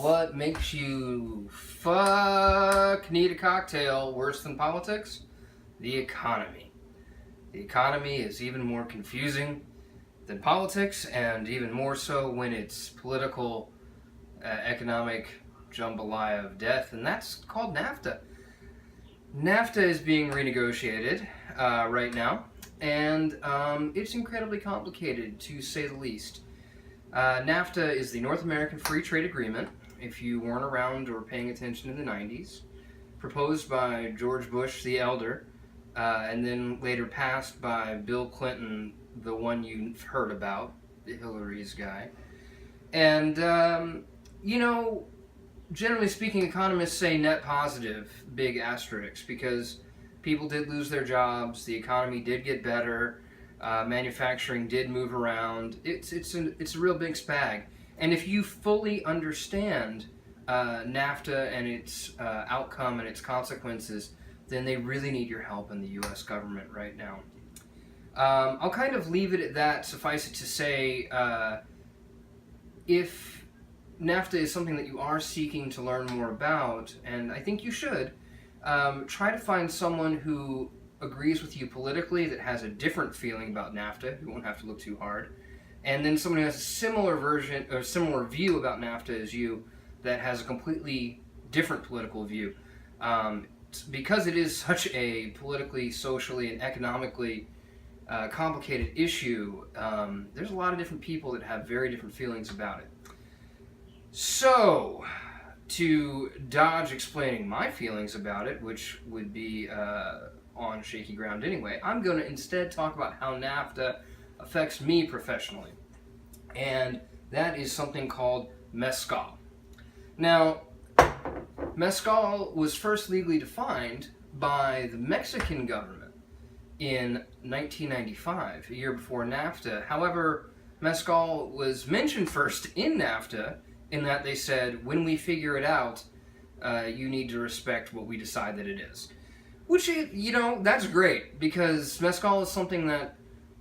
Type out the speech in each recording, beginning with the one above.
What makes you fuck need a cocktail worse than politics? The economy. The economy is even more confusing than politics, and even more so when it's political, economic jambalaya of death, and that's called NAFTA. NAFTA is being renegotiated right now, and it's incredibly complicated, to say the least. NAFTA is the North American Free Trade Agreement, if you weren't around or paying attention in the 90s, proposed by George Bush the Elder, and then later passed by Bill Clinton, the one you've heard about, the Hillary's guy. And, generally speaking, economists say net positive, big asterisks, because people did lose their jobs, the economy did get better, manufacturing did move around. It's a real big spag. And if you fully understand NAFTA and its outcome and its consequences, then they really need your help in the U.S. government right now. I'll kind of leave it at that. Suffice it to say, if NAFTA is something that you are seeking to learn more about, and I think you should, try to find someone who agrees with you politically, that has a different feeling about NAFTA. You won't have to look too hard. And then someone who has a similar version or similar view about NAFTA as you, that has a completely different political view. Because it is such a politically, socially, and economically complicated issue, there's a lot of different people that have very different feelings about it. So, to dodge explaining my feelings about it, which would be on shaky ground anyway, I'm going to instead talk about how NAFTA affects me professionally. And that is something called Mezcal. Now, Mezcal was first legally defined by the Mexican government in 1995, a year before NAFTA. However, Mezcal was mentioned first in NAFTA in that they said, when we figure it out, you need to respect what we decide that it is. Which, that's great, because Mezcal is something that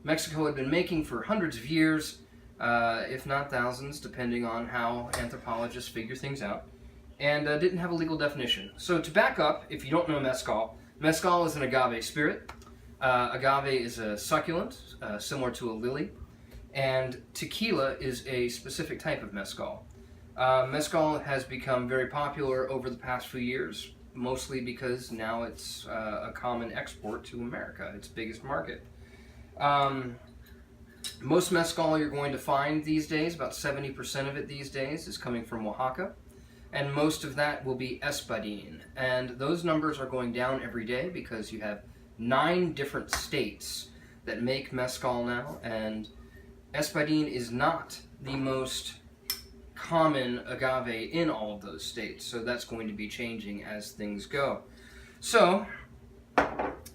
Mexico had been making for hundreds of years, if not thousands, depending on how anthropologists figure things out, and didn't have a legal definition. So to back up, if you don't know Mezcal, Mezcal is an agave spirit. Agave is a succulent, similar to a lily, and tequila is a specific type of Mezcal. Mezcal has become very popular over the past few years, mostly because now it's a common export to America, its biggest market. Most mezcal you're going to find these days, about 70% of it these days, is coming from Oaxaca, and most of that will be espadín. And those numbers are going down every day because you have 9 different states that make mezcal now, and espadín is not the most common agave in all of those states, so that's going to be changing as things go. So,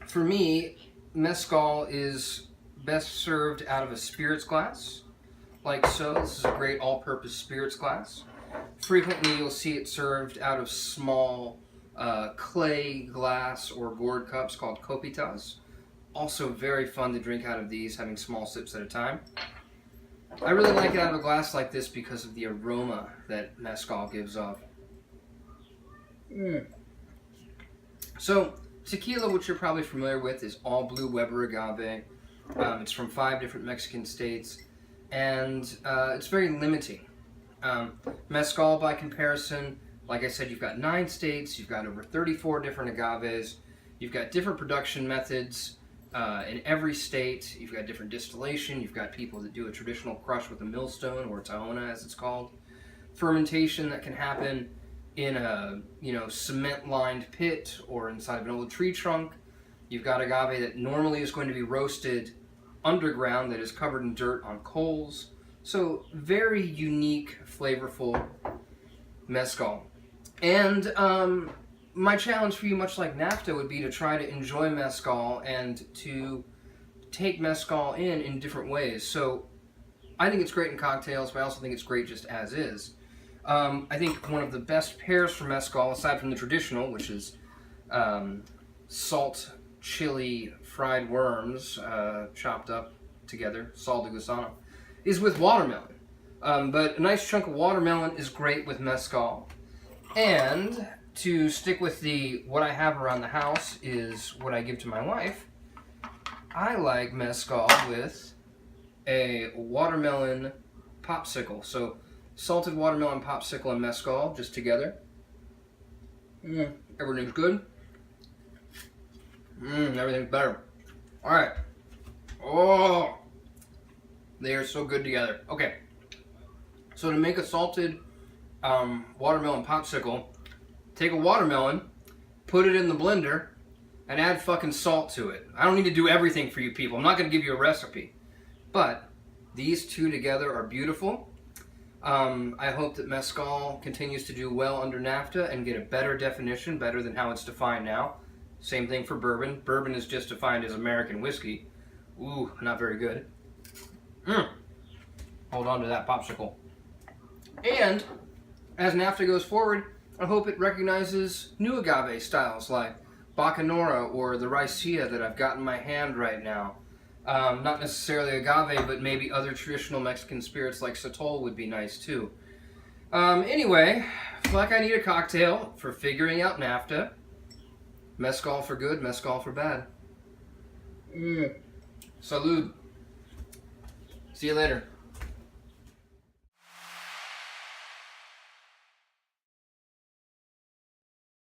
for me, mezcal is best served out of a spirits glass, like so. This is a great all-purpose spirits glass. Frequently you'll see it served out of small clay glass or gourd cups called copitas. Also very fun to drink out of these, having small sips at a time. I really like it out of a glass like this because of the aroma that mezcal gives off. So, tequila, which you're probably familiar with, is all blue Weber agave. It's from 5 different Mexican states, and it's very limiting. Mezcal, by comparison, like I said, you've got 9 states, you've got over 34 different agaves, you've got different production methods in every state, you've got different distillation, you've got people that do a traditional crush with a millstone, or tahona as it's called, fermentation that can happen in a cement-lined pit or inside of an old tree trunk. You've got agave that normally is going to be roasted underground, that is covered in dirt on coals. So very unique, flavorful mezcal. And my challenge for you, much like NAFTA, would be to try to enjoy mezcal and to take mezcal in different ways. So I think it's great in cocktails, but I also think it's great just as is. I think one of the best pairs for mezcal, aside from the traditional, which is salt, chili, fried worms chopped up together, sal de gusano, is with watermelon. But a nice chunk of watermelon is great with mezcal. And to stick with what I have around the house is what I give to my wife. I like mezcal with a watermelon popsicle. So salted watermelon popsicle and mezcal just together. Everything's good. Everything's better. All right. Oh, they are so good together. Okay. So to make a salted watermelon popsicle, take a watermelon, put it in the blender, and add fucking salt to it. I don't need to do everything for you people. I'm not going to give you a recipe. But these two together are beautiful. I hope that mezcal continues to do well under NAFTA and get a better definition, better than how it's defined now. Same thing for bourbon. Bourbon is just defined as American whiskey. Ooh, not very good. Hold on to that popsicle. And as NAFTA goes forward, I hope it recognizes new agave styles like Bacanora or the Raicilla that I've got in my hand right now. Not necessarily agave, but maybe other traditional Mexican spirits like Sotol would be nice too. Anyway, I feel like I need a cocktail for figuring out NAFTA. Mezcal for good, mezcal for bad. Salud. See you later.